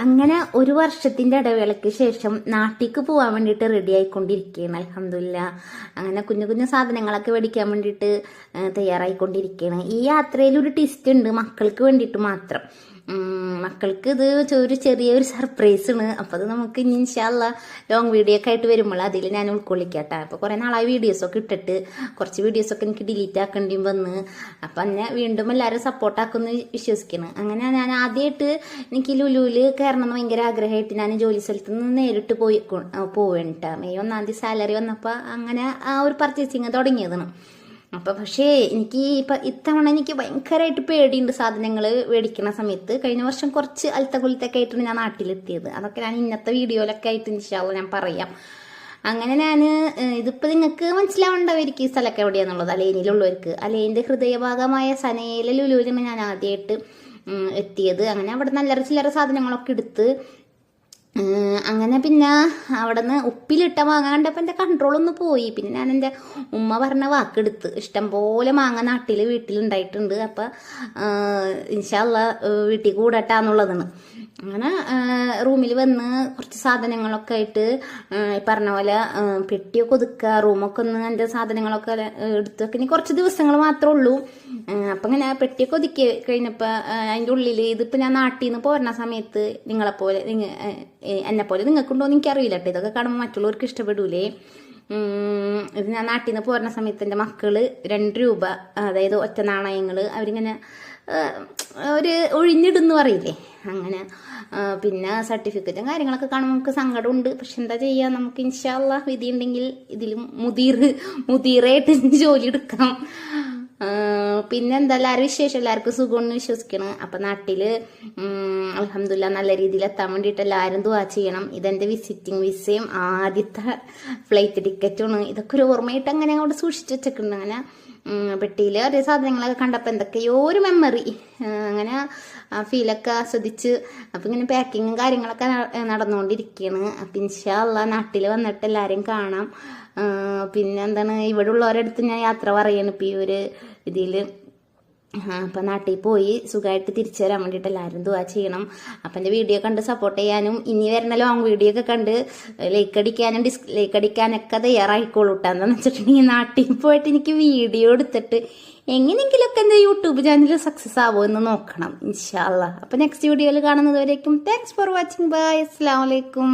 അങ്ങനെ ഒരു വർഷത്തിന്റെ ഇടവേളയ്ക്ക് ശേഷം നാട്ടിലേക്ക് പോകാൻ വേണ്ടിയിട്ട് റെഡി ആയിക്കൊണ്ടിരിക്കുകയാണ്. അൽഹംദുലില്ലാ. അങ്ങനെ കുഞ്ഞു കുഞ്ഞു സാധനങ്ങളൊക്കെ മേടിക്കാൻ വേണ്ടിയിട്ട് തയ്യാറായിക്കൊണ്ടിരിക്കുകയാണ്. ഈ യാത്രയിൽ ഒരു ട്വിസ്റ്റ് ഉണ്ട്, മക്കൾക്ക് വേണ്ടിയിട്ട് മാത്രം. മക്കൾക്ക് ഇത് ഒരു ചെറിയൊരു സർപ്രൈസ് ആണ്. അപ്പം അത് നമുക്ക് ഇനി ഇൻഷാ അല്ലാ ലോങ് വീഡിയോ ഒക്കെ ആയിട്ട് വരുമ്പോൾ അതിൽ ഞാൻ ഉൾക്കൊള്ളിക്കട്ടെ. അപ്പോൾ കുറേ നാളായി വീഡിയോസൊക്കെ ഇട്ടിട്ട് കുറച്ച് വീഡിയോസൊക്കെ എനിക്ക് ഡിലീറ്റ് ആക്കേണ്ടിയും വന്ന്. അപ്പം എന്നെ വീണ്ടും എല്ലാവരും സപ്പോർട്ടാക്കുമെന്ന് വിശ്വസിക്കണം. അങ്ങനെ ഞാൻ ആദ്യമായിട്ട് എനിക്ക് ലുലുവിൽ കയറണം എന്ന് ഭയങ്കര ആഗ്രഹമായിട്ട് ഞാൻ ജോലി സ്ഥലത്ത് നിന്ന് നേരിട്ട് പോവേണ്ട മെയ് 1-ാം തീയതി സാലറി വന്നപ്പോൾ അങ്ങനെ ആ ഒരു പർച്ചേസിങ് തുടങ്ങിയതാണ്. അപ്പം പക്ഷേ എനിക്ക് ഇത്തവണ എനിക്ക് ഭയങ്കരമായിട്ട് പേടിയുണ്ട് സാധനങ്ങൾ മേടിക്കുന്ന സമയത്ത്. കഴിഞ്ഞ വർഷം കുറച്ച് അൽത്തകുലത്തൊക്കെ ആയിട്ടാണ് ഞാൻ നാട്ടിലെത്തിയത്. അതൊക്കെ ഞാൻ ഇന്നത്തെ വീഡിയോയിലൊക്കെ ആയിട്ട് ഇൻഷാ അല്ലാ ഞാൻ പറയാം. അങ്ങനെ ഞാൻ ഇതിപ്പോൾ നിങ്ങൾക്ക് മനസ്സിലാവേണ്ടവർക്ക് ഈ സ്ഥലമൊക്കെ എവിടെയാണെന്നുള്ളത്, അലൈനിലുള്ളവർക്ക്. അലൈൻ്റെ ഹൃദയഭാഗമായ സനയിലെ ലുലുവിലാണ് ഞാൻ ആദ്യമായിട്ട് എത്തിയത്. അങ്ങനെ അവിടെ നല്ല ചില്ലറ സാധനങ്ങളൊക്കെ എടുത്ത് അങ്ങനെ പിന്നെ അവിടെ നിന്ന് ഉപ്പിലിട്ട മാങ്ങ കണ്ടപ്പോൾ എൻ്റെ കൺട്രോളൊന്ന് പോയി. പിന്നെ ഞാൻ എൻ്റെ ഉമ്മ പറഞ്ഞ വാക്കെടുത്ത് ഇഷ്ടംപോലെ മാങ്ങ വീട്ടിലുണ്ടായിട്ടുണ്ട്. അപ്പം ഇൻഷാ അല്ലാ വീട്ടിൽ കൂടട്ടാന്നുള്ളതാണ്. അങ്ങനെ റൂമിൽ വന്ന് കുറച്ച് സാധനങ്ങളൊക്കെ ആയിട്ട് പറഞ്ഞ പോലെ പെട്ടിയൊക്കെ ഒതുക്കുക, റൂമൊക്കെ ഒന്ന് എൻ്റെ സാധനങ്ങളൊക്കെ എടുത്ത് വെക്കാൻ കുറച്ച് ദിവസങ്ങൾ മാത്രമേ ഉള്ളൂ. അപ്പം ഇങ്ങനെ പെട്ടിയൊക്കെ ഒതുക്കി കഴിഞ്ഞപ്പോൾ അതിൻ്റെ ഉള്ളിൽ ഇതിപ്പോൾ ഞാൻ നാട്ടിൽ നിന്ന് പോരുന്ന സമയത്ത് നിങ്ങളെപ്പോലെ എന്നെപ്പോലെ നിങ്ങൾക്കുണ്ടോ എന്ന് എനിക്കറിയില്ല കേട്ടോ. ഇതൊക്കെ കാണുമ്പോൾ മറ്റുള്ളവർക്ക് ഇഷ്ടപ്പെടൂലേ. ഇത് ഞാൻ നാട്ടിൽ നിന്ന് പോരുന്ന സമയത്ത് എൻ്റെ മക്കൾ 2 രൂപ, അതായത് ഒറ്റ നാണയങ്ങൾ അവരിങ്ങനെ ഒരു ഒഴിഞ്ഞിടുന്നു പറയില്ലേ, അങ്ങനെ പിന്നെ സർട്ടിഫിക്കറ്റും കാര്യങ്ങളൊക്കെ കാണുമ്പോൾ നമുക്ക് സങ്കടമുണ്ട്. പക്ഷെ എന്താ ചെയ്യുക, നമുക്ക് ഇൻഷാ അല്ലാ വിധി ഉണ്ടെങ്കിൽ ഇതിലും മുതീറായിട്ട് ജോലി എടുക്കാം. പിന്നെ എന്താ എല്ലാവരും വിശേഷം, എല്ലാവർക്കും സുഖമെന്ന് വിശ്വസിക്കണം. അപ്പം നാട്ടിൽ അൽഹംദുലില്ലാ നല്ല രീതിയിൽ എത്താൻ വേണ്ടിയിട്ട് എല്ലാവരും ദുആ ചെയ്യണം. ഇതെൻ്റെ വിസിറ്റിംഗ് വിസയും ആദ്യത്തെ ഫ്ലൈറ്റ് ടിക്കറ്റുമാണ്. ഇതൊക്കെ ഒരു ഓർമ്മയായിട്ട് അങ്ങനെ അങ്ങോട്ട് സൂക്ഷിച്ച് വെച്ചിട്ടുണ്ട്. അങ്ങനെ പെട്ടിയിൽ അതേ സാധനങ്ങളൊക്കെ കണ്ടപ്പോൾ എന്തൊക്കെയോ ഒരു മെമ്മറി, അങ്ങനെ ആ ഫീലൊക്കെ ആസ്വദിച്ച്. അപ്പം ഇങ്ങനെ പാക്കിങ്ങും കാര്യങ്ങളൊക്കെ നടന്നുകൊണ്ടിരിക്കുകയാണ്. അപ്പം ഇൻഷാ അല്ലാ നാട്ടിൽ വന്നിട്ട് എല്ലാവരെയും കാണാം. പിന്നെ എന്താണ്, ഇവിടെ ഉള്ളവരടുത്ത് ഞാൻ യാത്ര പറയണം ഇപ്പം ഈ ഒരു ഇതിൽ. അപ്പം നാട്ടിൽ പോയി സുഖമായിട്ട് തിരിച്ചു വരാൻ വേണ്ടിയിട്ട് എല്ലാവരും ദുആ ചെയ്യണം. അപ്പം എൻ്റെ വീഡിയോ കണ്ട് സപ്പോർട്ട് ചെയ്യാനും ഇനി വരുന്ന ലോങ് വീഡിയോ ഒക്കെ കണ്ട് ലൈക്ക് അടിക്കാനൊക്കെ തയ്യാറായിക്കോളൂ കേട്ടോ. എന്താണെന്ന് വെച്ചിട്ടുണ്ടെങ്കിൽ നാട്ടിൽ പോയിട്ട് എനിക്ക് വീഡിയോ എടുത്തിട്ട് എങ്ങനെയെങ്കിലുമൊക്കെ എൻ്റെ യൂട്യൂബ് ചാനൽ സക്സസ് ആവുമോ എന്ന് നോക്കണം ഇൻഷാ അല്ലാ. അപ്പം നെക്സ്റ്റ് വീഡിയോയിൽ കാണുന്നത് വരേക്കും താങ്ക്സ് ഫോർ വാച്ചിങ്. ബൈ. അസ്സലാമു അലൈക്കും.